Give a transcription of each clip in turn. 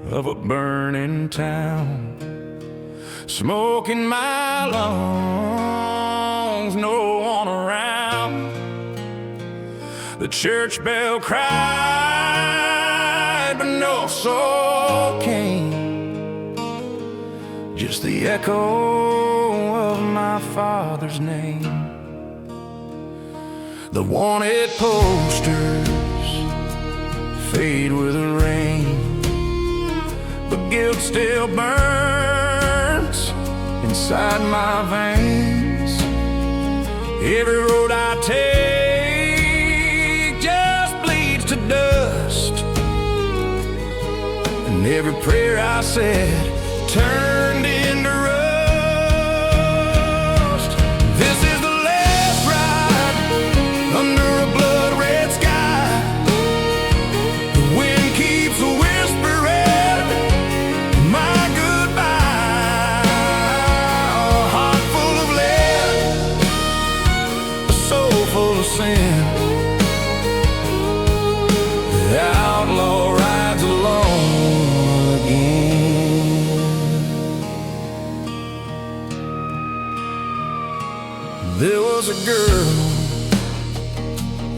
of a burning town, smoking my lungs, no one around. The church bell cried, but no soul came, just the echo of my father's name. The wanted posters fade with the rain, but guilt still burns inside my veins. Every road I take just bleeds to dust, and every prayer I said turned into rust. This is the last ride under a blood-red sky. The wind keeps whispering my goodbye. A heart full of lead, a soul full of sin. The outlaw rides alone again. There was a girl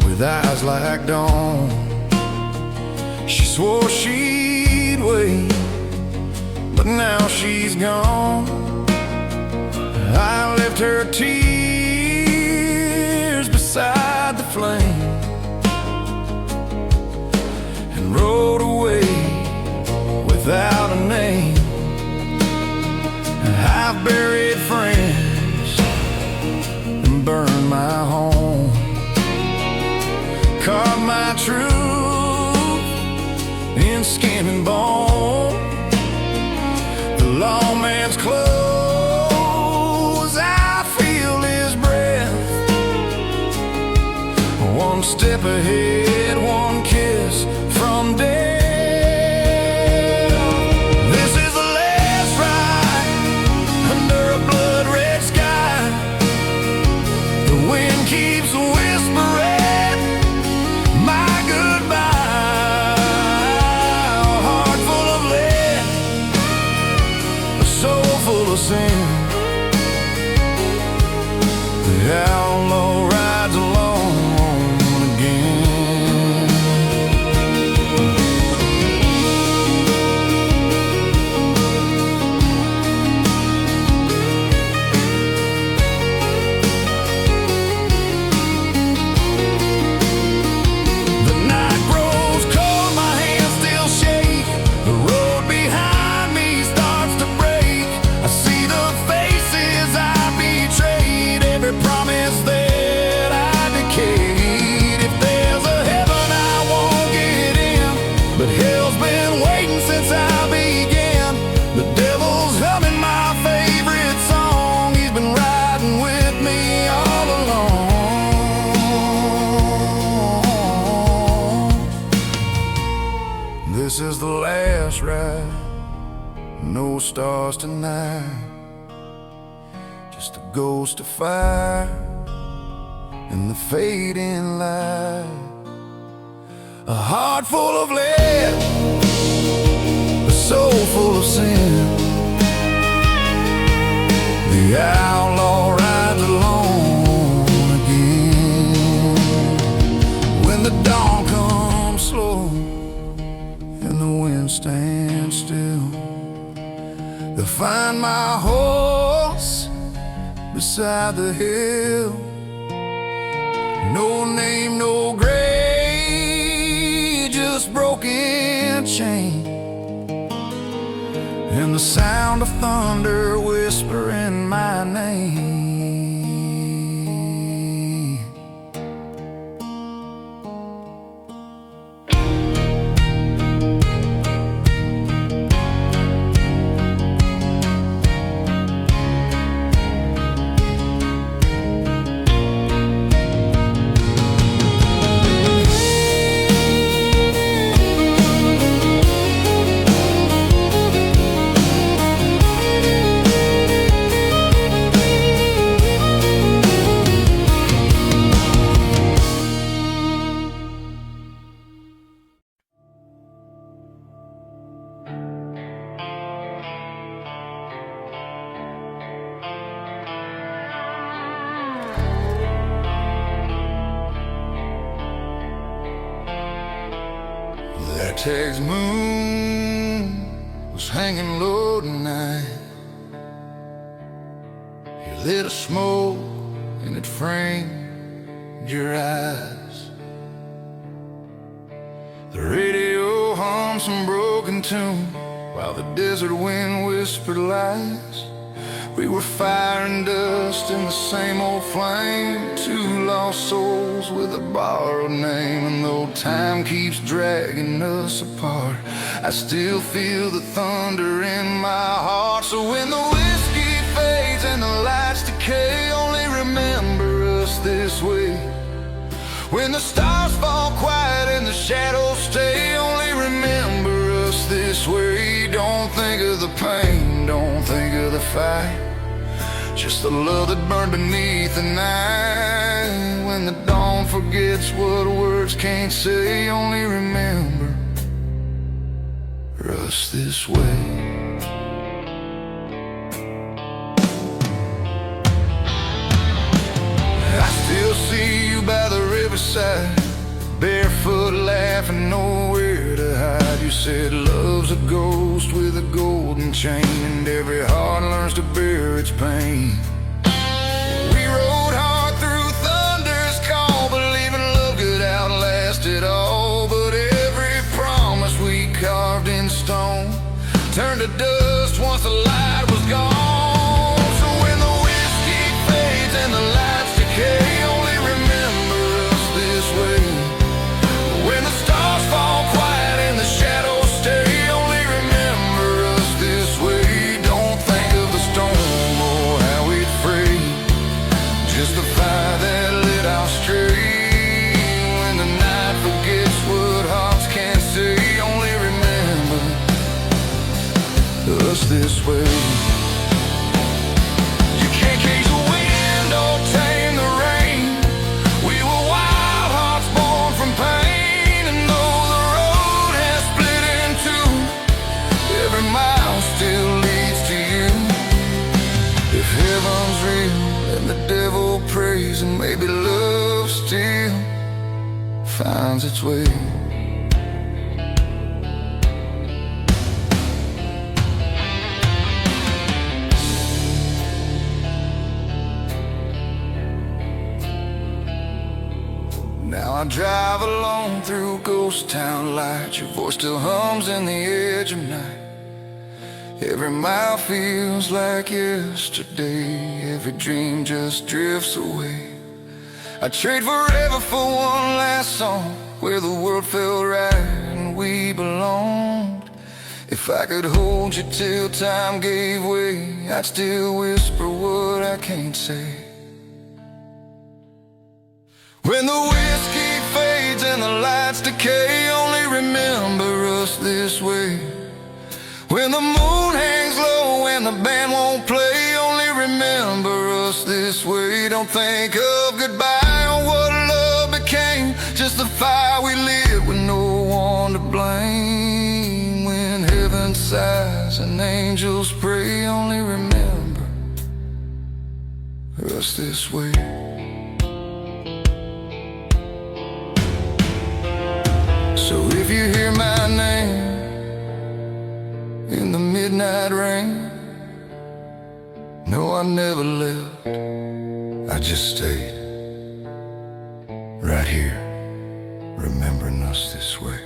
with eyes like dawn. She swore she'd wait, but now she's gone. I left her tears beside the flame and rode away without a name. I've buried friends and burned my home, carved my truth in skin and bone. The lawman's clothes, I feel his breath. One step ahead, one kiss from death. This is the last ride under a blood-red sky. The wind keeps whispering my goodbye. A heart full of lead, a soul full of sin. The outlaw rides alone again. The night grows cold, my hands still shake. The road behind me starts to break. I see the faces I betrayed, every promise that I decayed. If there's a heaven, I won't get in, but hell's been waiting since I began. The devil's humming my favorite song. He's been riding with me all along. This is the last ride, no stars tonight, just a ghost of fire and the fading light. A heart full of lead, a soul full of sin. The outlaw rides alone again. When the dawn comes slow and the wind stands still, they'll find my horse beside the hill. No name, no grave, just broken chain, and the sound of thunder whispering my name. Tag's moon was hanging low tonight. You lit a smoke and it framed your eyes. The radio hummed some broken tune while the desert wind whispered lies. We were fire and dust in the same old flame, two lost souls with a borrowed name. And though time keeps dragging us apart, I still feel the thunder in my heart. So when the whiskey fades and the lights decay, only remember us this way. When the stars fall quiet and the shadows stay, only remember us this way. Don't think of the pain, don't think of the fight, just the love that burned beneath the night. When the dawn forgets what words can't say, only remember us this way. I still see you by the riverside, barefoot laughing, nowhere to hide. You said love's a ghost with a golden chain, and every heart learns to bear its pain. We rode hard through thunder's call, believing love could outlast it all. But every promise we carved in stone turned to dust once the light was gone. So when the whiskey fades and the lights decay, only remember us this way. When the stars fall quiet and the shadows stay, only remember us this way. Don't think of the storm or how it frayed, just the fire that lit our stray. When the night forgets what hearts can't say, only remember us this way. You can't cage the wind or tame the rain. We were wild hearts born from pain, and though the road has split in two, every mile still leads to you. If heaven's real and the devil prays, and maybe love still finds its way. Now I drive alone through ghost town lights. Your voice still hums in the edge of night. Every mile feels like yesterday, every dream just drifts away. I'd trade forever for one last song, where the world felt right and we belonged. If I could hold you till time gave way, I'd still whisper what I can't say. When the whiskey fades and the lights decay, only remember us this way. When the moon hangs low and the band won't play, only remember us this way. Don't think of goodbye or what love became, just the fire we lit with no one to blame. When heaven sighs and angels pray, only remember us this way. So if you hear my name in the midnight rain, no, I never left, I just stayed right here, remembering us this way.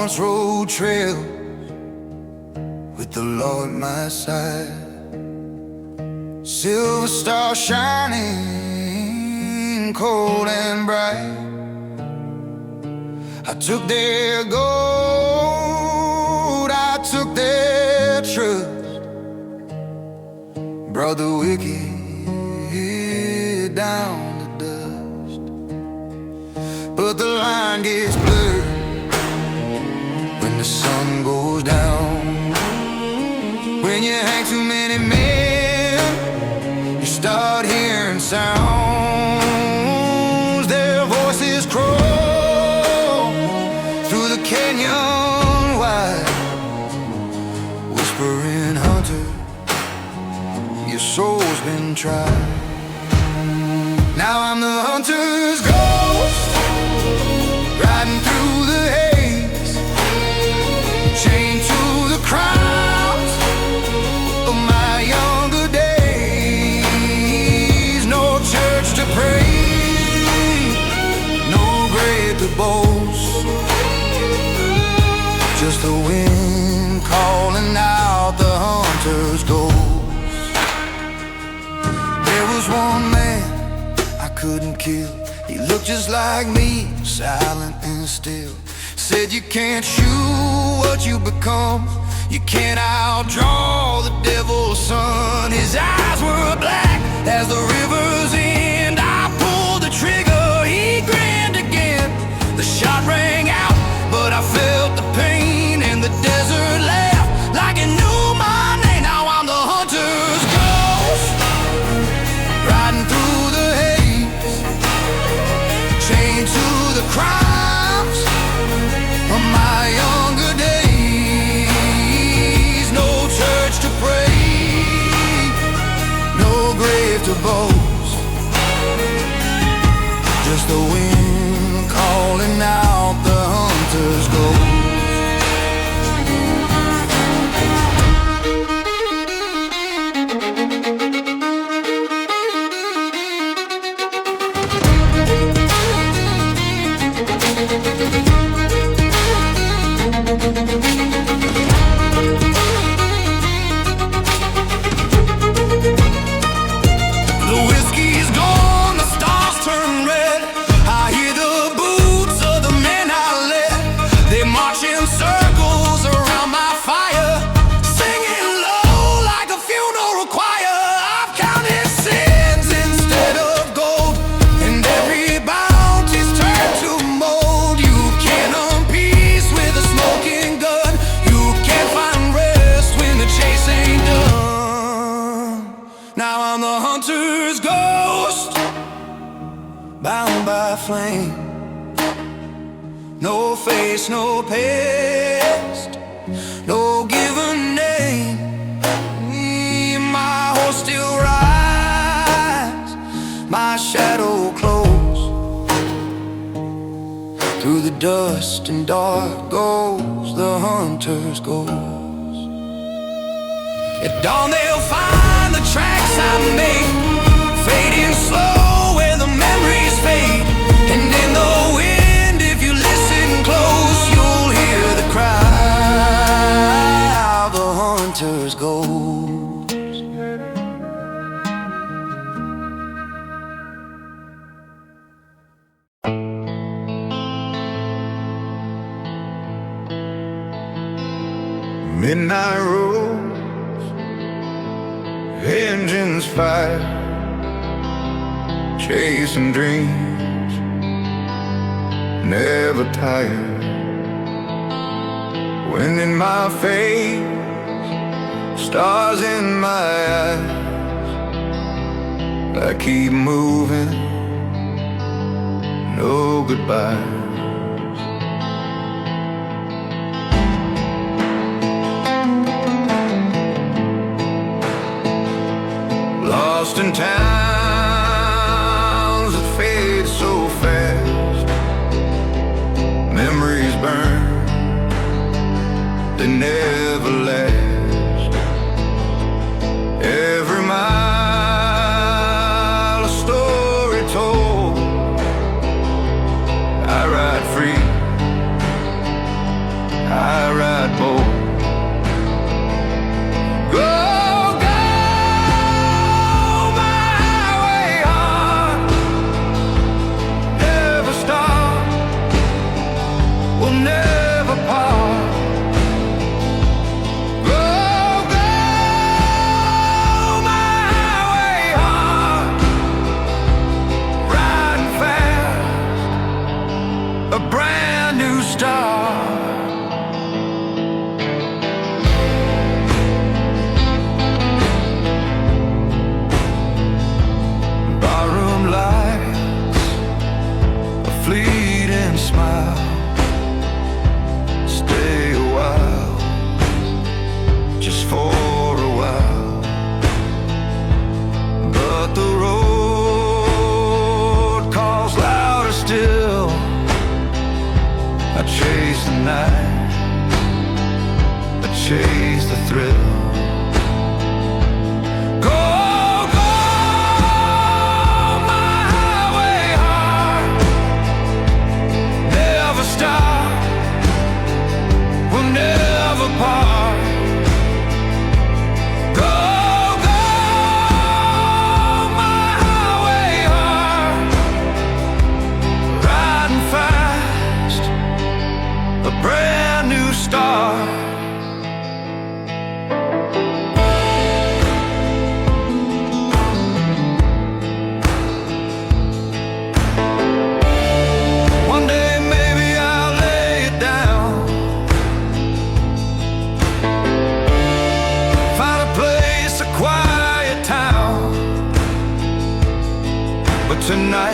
once rode trail with the Lord my side. Silver star shining cold and bright. I took their gold, I took their trust, brought the wicked down to dust. But the line gets blurred when the sun goes down. When you hang too many men, you start hearing sounds. Their voices crawl through the canyon wide, whispering, hunter, your soul's been tried. Now I'm the hunter's ghost, riding through the haze, chained to the crimes of my younger days. No church to pray, no grave to boast, just the wind calling out the hunter's ghost. There was one man I couldn't kill. He looked just like me, silent and still. Said you can't shoot what you become, you can't outdraw the devil's son. His eyes were black as the river's end. I pulled the trigger, he grinned again. The shot rang out, but I felt the pain, and the desert laughed like it knew my name. Now I'm the hunter's ghost, riding through the haze, chained to the crimes of my younger days. No church to pray, no grave to boast, just the wind calling out the hunter's ghost. The whiskey's gone, the stars turn red. I hear the boots of the men I led. They march in circles around my fire, singing low like a funeral choir. I've counted sins instead of gold, and every bounty's turned to mold. You can't earn peace with a smoking gun. You can't find rest when the chase ain't done. Now I'm the hunter's ghost, bound by flame. No face, no past, no given name. My horse still rides, my shadow close. Through the dust and dark goes the hunter's ghost. At dawn they'll find the tracks I made, fading slow where the memories fade. And in the wind, if you listen close, you'll hear the cry of the hunter's ghost. Midnight roads, engines fire, chasing dreams, never tired. Wind in my face, stars in my eyes. I keep moving, no goodbye. Lost in towns that fade so fast, memories burn, they never last. Every mile a story told, I ride free, chase the thrill. Go, go, my highway heart, never stop, we'll never part. Go, go, my highway heart, riding fast, a brand new start. One day maybe I'll lay it down, find a place, a quiet town. But tonight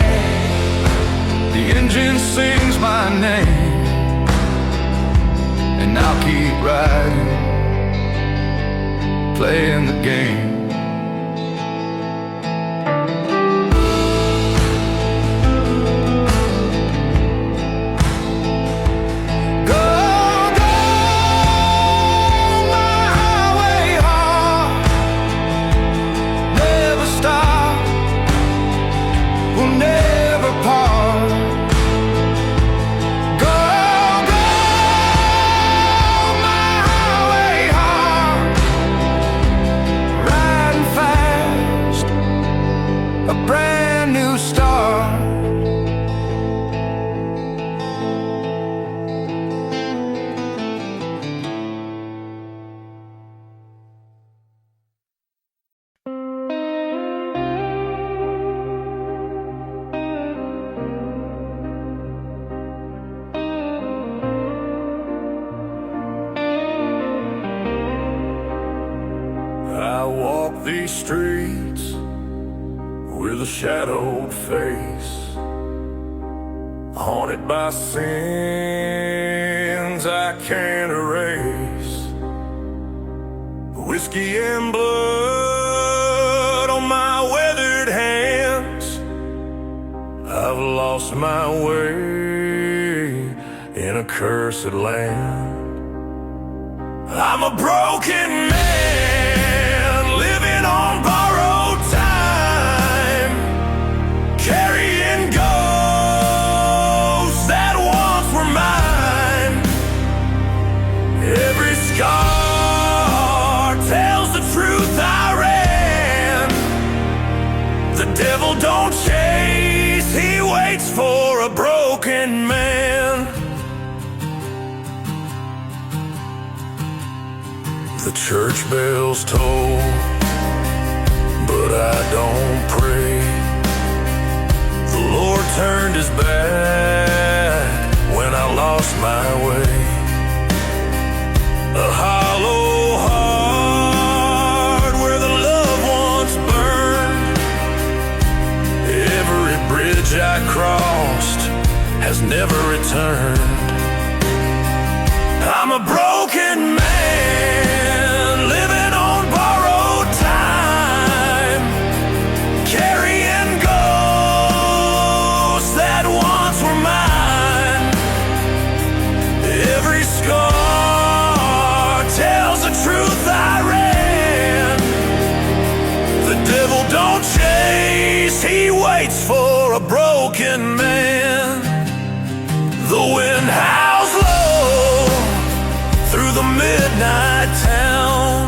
the engine sings my name, and I'll keep riding, playing the game. Go, go, my highway heart, never stop, we'll never part. Go, go, my highway heart, riding fast, a brand new start. I walk these streets with a shadowed face, haunted by sins I can't erase. Whiskey and blood on my weathered hands, I've lost my way in a cursed land. I'm a broken man, living on borrowed time, carrying ghosts that once were mine. Every scar tells the truth I ran. The devil don't chase, he waits for a broken man. The church bells toll, but I don't pray. The Lord turned his back when I lost my way. A hollow heart where the love once burned. Every bridge I crossed has never returned. I'm a broken man, living on borrowed time, carrying ghosts that once were mine. Every scar tells the truth I ran. The devil don't chase, he waits for a broken man. The wind howls low through the midnight town.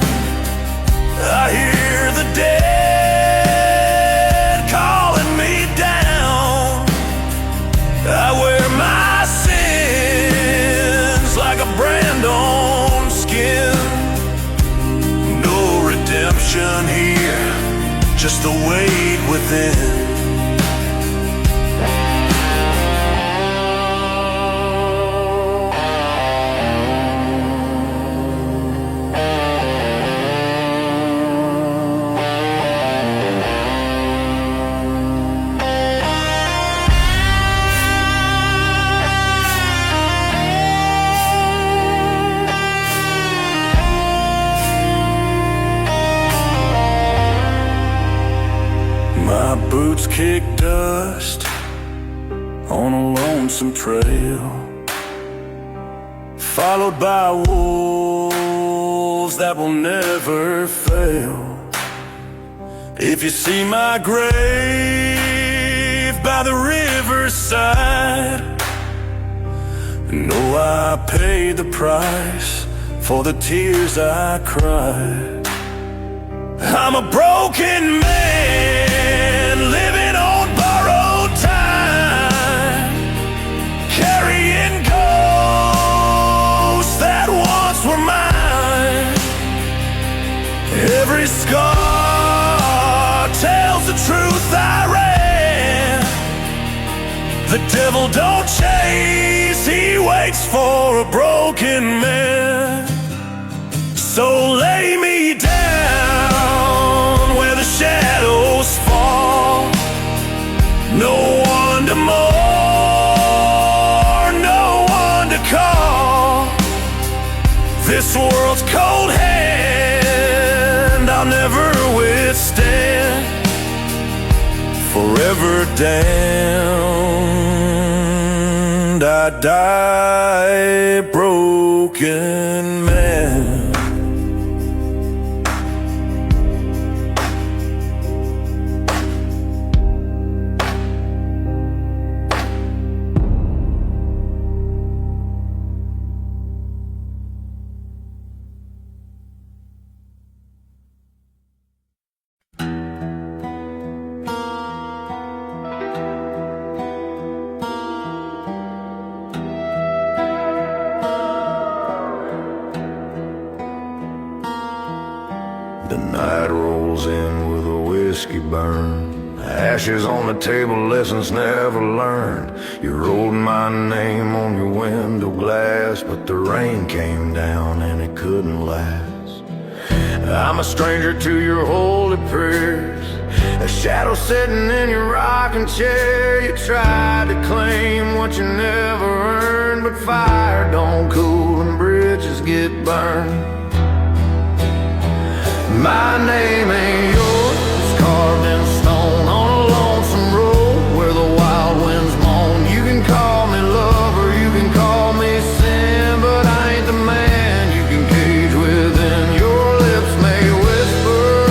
I hear the dead calling me down. I wear my sins like a brand on skin. No redemption here, just the weight within. My boots kick dust on a lonesome trail, followed by wolves shadows that will never fail. If you see my grave by the riverside, know I paid the price for the tears I cried. I'm a broken man living on borrowed time, carrying ghosts that once were mine. Every scar tells the truth I ran. The devil don't chase, he waits for a broken man. So lay me down where the shadows fall. No one to mourn, no one to call. This world's cold hand I'll never withstand. Forever damned, I die broken man. The night rolls in with a whiskey burn, ashes on the table, lessons never learned. You wrote my name on your window glass, but the rain came down and it couldn't last. I'm a stranger to your holy prayers, a shadow sitting in your rocking chair. You tried to claim what you never earned, but fire don't cool and bridges get burned. My name ain't yours, it's carved in stone on a lonesome road where the wild winds moan. You can call me lover, you can call me sin, but I ain't the man you can cage within. Your lips may whisper,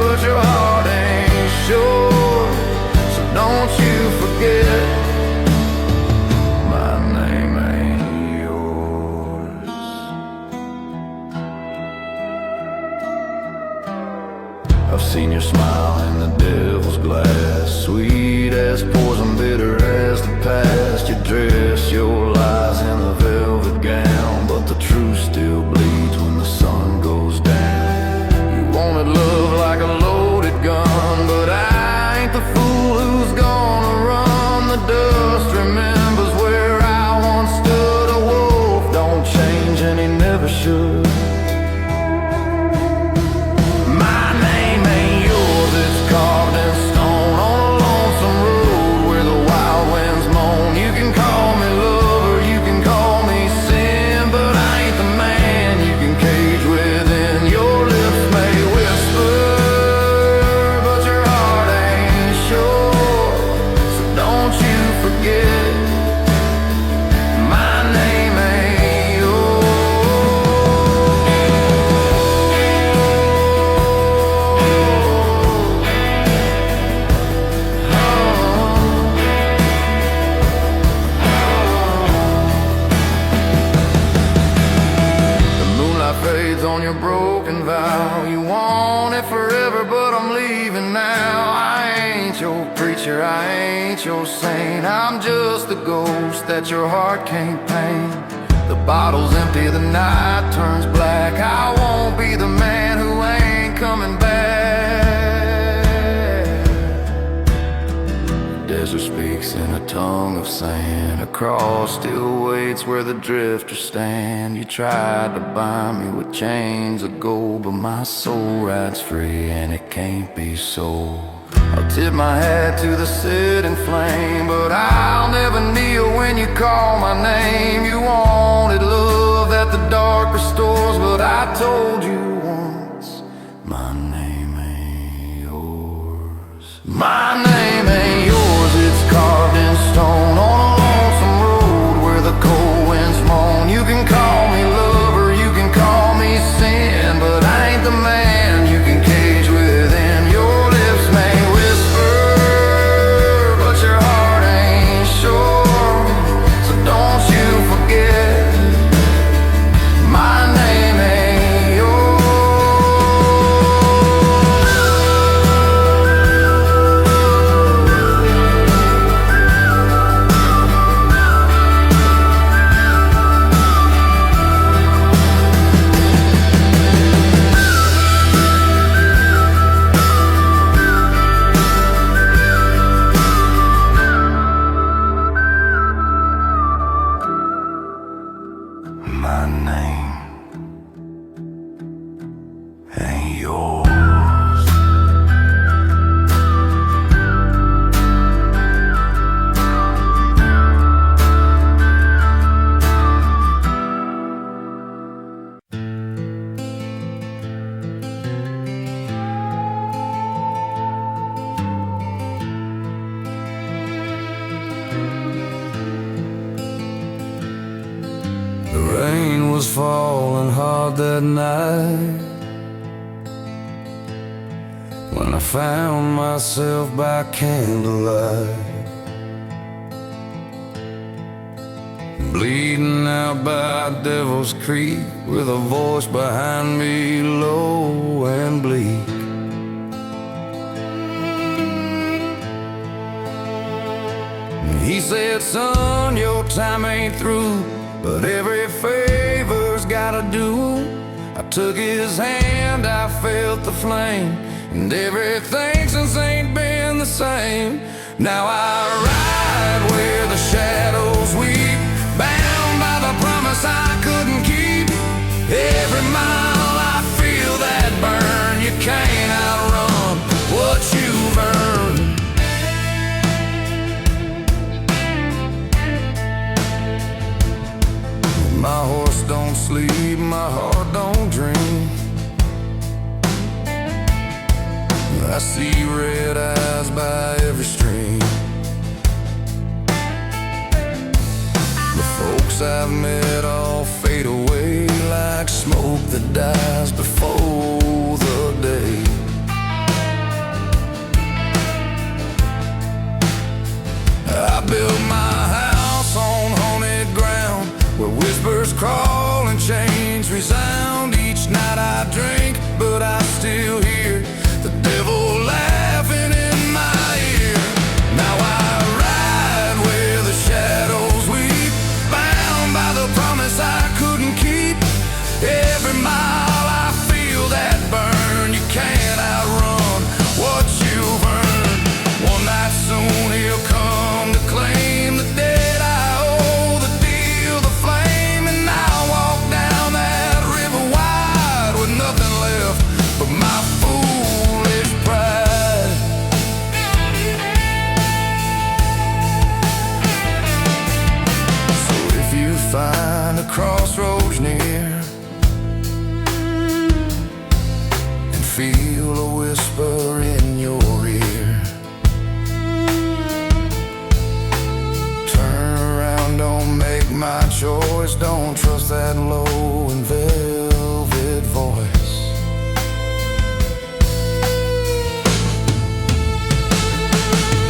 but your heart ain't sure. So don't you forget, my name ain't yours. I've seen your smile in the devil's glass, sweet as poison, bitter as the past. You dress your lies in a velvet gown, but the truth still bleeds when the sun goes down. You wanted love like a loaded gun, but I ain't the fool who's gonna run. The dust remembers where I once stood. A wolf don't change and he never should. Carved in stone on a lonesome road where the wild winds moan. You can call me lover, you can call me sin, but I ain't the man you can cage within. Your lips may whisper, but your heart ain't sure. So don't you forget, my name ain't yours. Fades on your broken vow. You want it forever, but I'm leaving now. I ain't your preacher, I ain't your saint. I'm just a ghost that your heart can't paint. The bottle's empty, the night turns black. I won't be the man who ain't coming back. Desert speaks in a tongue of sand. A cross still waits where the drifters stand. You tried to bind me with chains of gold, but my soul rides free and it can't be sold. I'll tip my hat to the setting flame, but I'll never kneel when you call my name. You wanted love that the dark restores, but I told you once, my name ain't yours. My name ain't yours, it's carved in stone on a lonesome road where the cold winds moan. You can call me lover, you can call me yours. The rain was falling hard that night when I found myself by candlelight, bleeding out by Devil's Creek, with a voice behind me low and bleak. He said, son, your time ain't through, but every favor's gotta do. I took his hand, I felt the flame, and everything since ain't been the same. Now I ride where the shadows weep, bound by the promise I couldn't keep. Every mile I feel that burn. You can't outrun what you've earned. My horse don't sleep, my heart don't dream. I see red eyes by every stream. The folks I've met all fade away like smoke that dies before the day. I built my house on haunted ground, where whispers crawl and chains resound. Each night I drink, but I still hear the devil laughing in my ear. Now I ride where the shadows weep, bound by the promise I couldn't keep. Every mile I feel that burn. You can't outrun what you've earned. One night soon he'll come to claim the dead I owe, the deal, the flame, and I'll walk down that river wide with nothing left but my foolish pride. So if you find a crossroads near and feel a whisper in your ear, turn around, don't make my choice. Don't trust that low and velvet voice.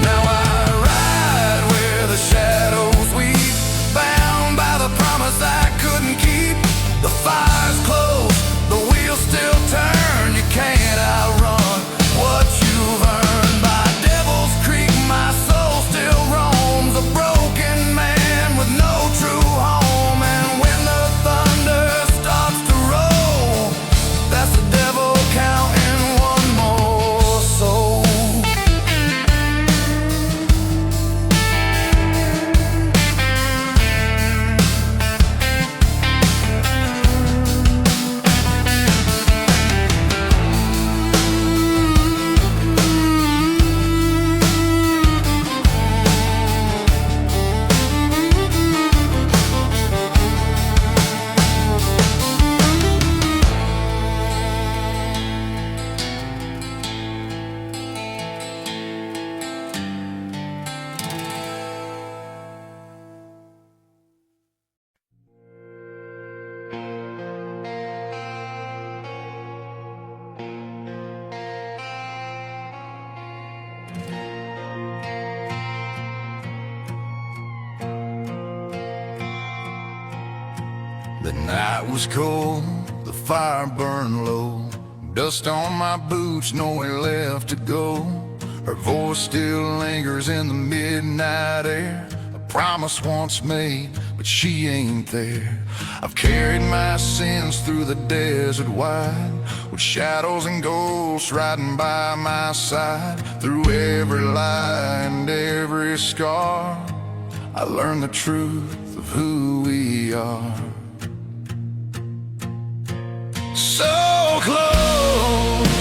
Now I ride where the shadows weep, bound by the promise I couldn't keep. The fire's close, the wheels still turn. You can't outrun what you've earned. By Devil's Creek my soul still roams, a broken man with no true home. And when the thunder starts to roll, that's the devil counting one more soul. The night was cold, the fire burned low, dust on my boots, nowhere left to go. Her voice still lingers in the midnight air, a promise once made, but she ain't there. I've carried my sins through the desert wide, with shadows and ghosts riding by my side. Through every lie and every scar, I learned the truth of who we are. So close,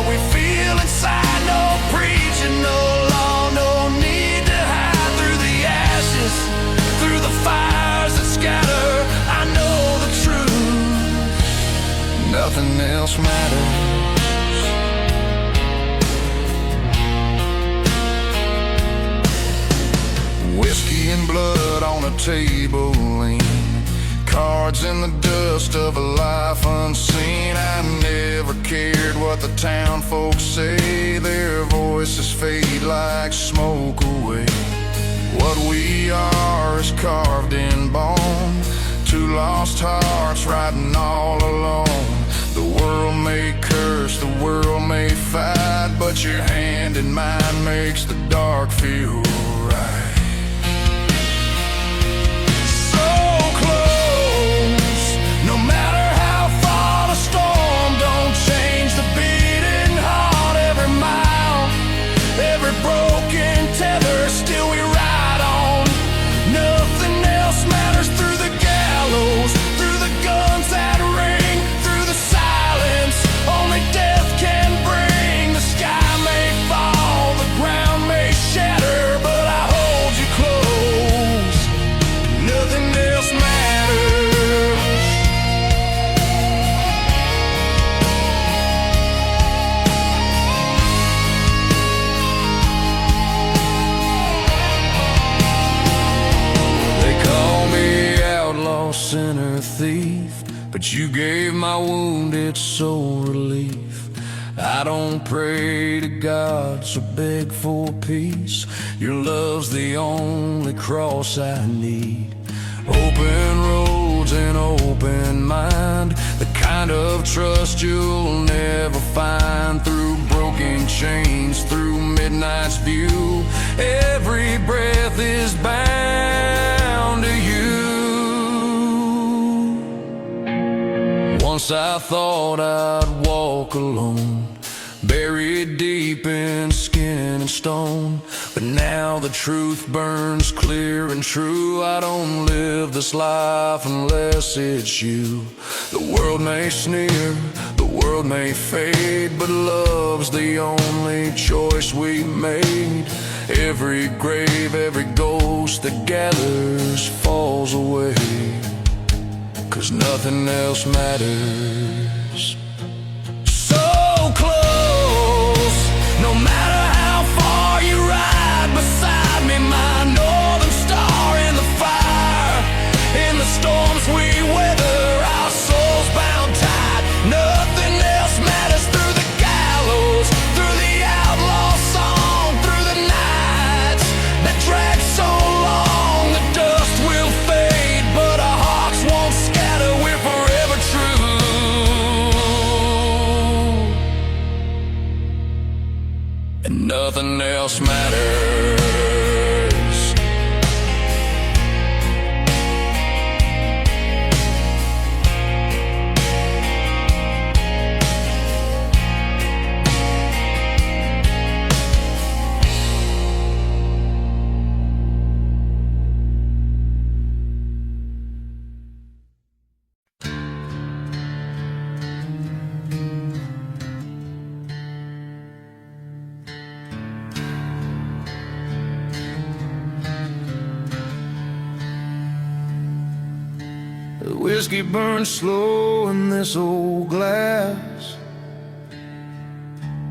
what we feel inside. No preaching, no law, no need to hide. Through the ashes, through the fires that scatter, I know the truth, nothing else matters. Whiskey and blood on a table lean, cards in the dust of a life unseen. I never cared what the town folks say, their voices fade like smoke away. What we are is carved in bone, two lost hearts riding all alone. The world may curse, the world may fight, but your hand in mine makes the dark feel right. Sinner, thief, but you gave my wounded soul relief. I don't pray to gods or beg for peace. Your love's the only cross I need. Open roads and open mind, the kind of trust you'll never find. Through broken chains, through midnight's view, every breath is bound to you. Once I thought I'd walk alone, buried deep in skin and stone. But now the truth burns clear and true. I don't live this life unless it's you. The world may sneer, the world may fade, but love's the only choice we made. Every grave, every ghost that gathers falls away, 'cause nothing else matters. So close, no matter how far you ride beside me, my northern star in the fire. In the storms we weather, our souls bound tight. Nothing else matters. Through the gallows, through the outlaw song, through the nights that drag so long. The dust will fade, but our hearts won't scatter. We're forever true, and nothing else matters. The whiskey burns slow in this old glass.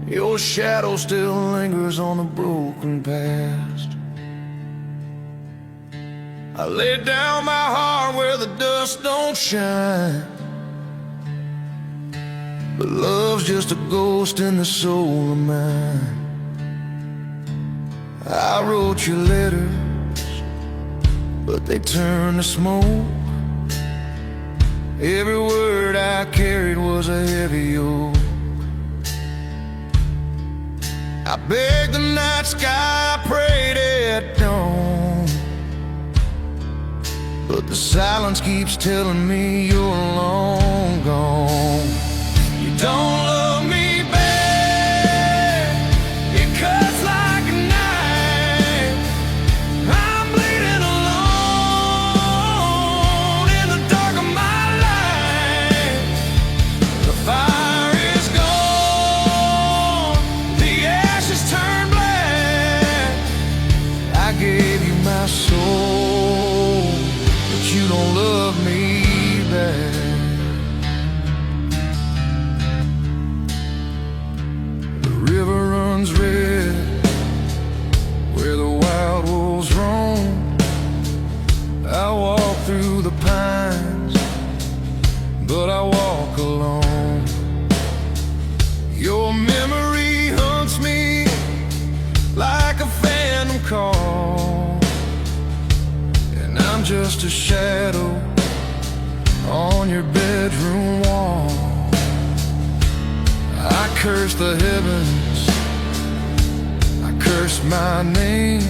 Your shadow still lingers on the broken past. I lay down my heart where the dust don't shine, but love's just a ghost in the soul of mine. I wrote you letters, but they turned to smoke. Every word I carried was a heavy yoke. I begged the night sky, I prayed at dawn, but the silence keeps telling me you're long gone. You don't love me back, it cuts like a knife. I'm bleeding alone in the dark of my life. The fire is gone, just a shadow on your bedroom wall. I curse the heavens, I curse my name.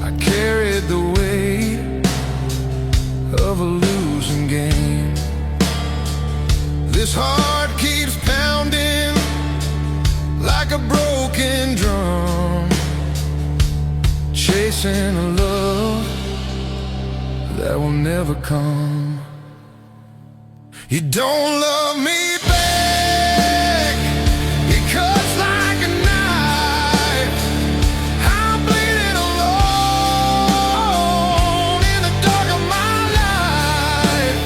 I carried the weight of a losing game. This heart keeps pounding like a broken drum, chasing a love that will never come. You don't love me back, it cuts like a knife. I'm bleeding alone in the dark of my life.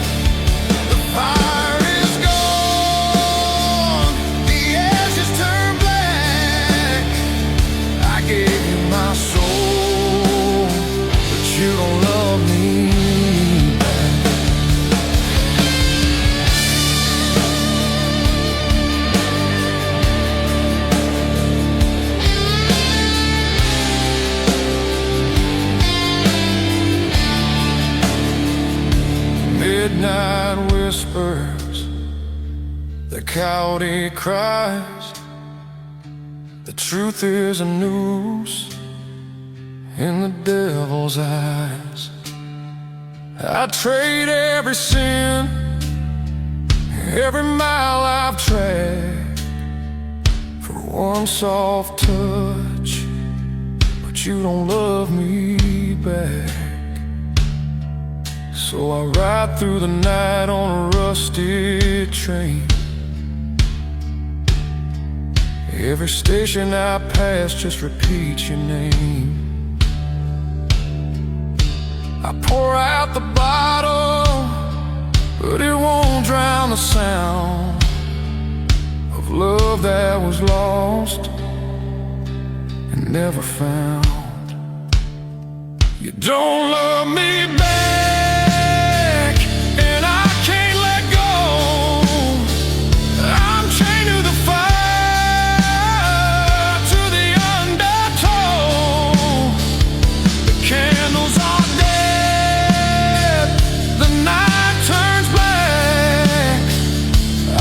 The fire is gone, the ashes turn black. I gave you my soul, but you don't love me back. Midnight whispers, the coyote cries. The truth is a noose in the devil's eyes. I trade every sin, every mile I've tracked, for one soft touch, but you don't love me back. So I ride through the night on a rusty train. Every station I pass just repeats your name. I pour out the bottle, but it won't drown the sound of love that was lost and never found. You don't love me back, and I can't let go. I'm chained to the fire, to the undertow. The candles are dead, the night turns black.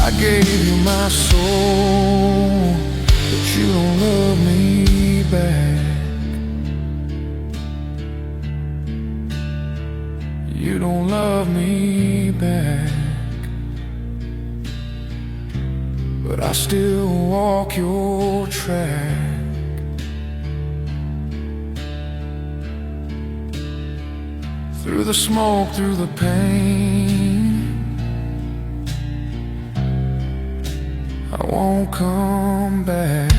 I gave you my soul, but you don't love me back. You don't love me back, but I still walk your track. Through the smoke, through the pain, I won't come back.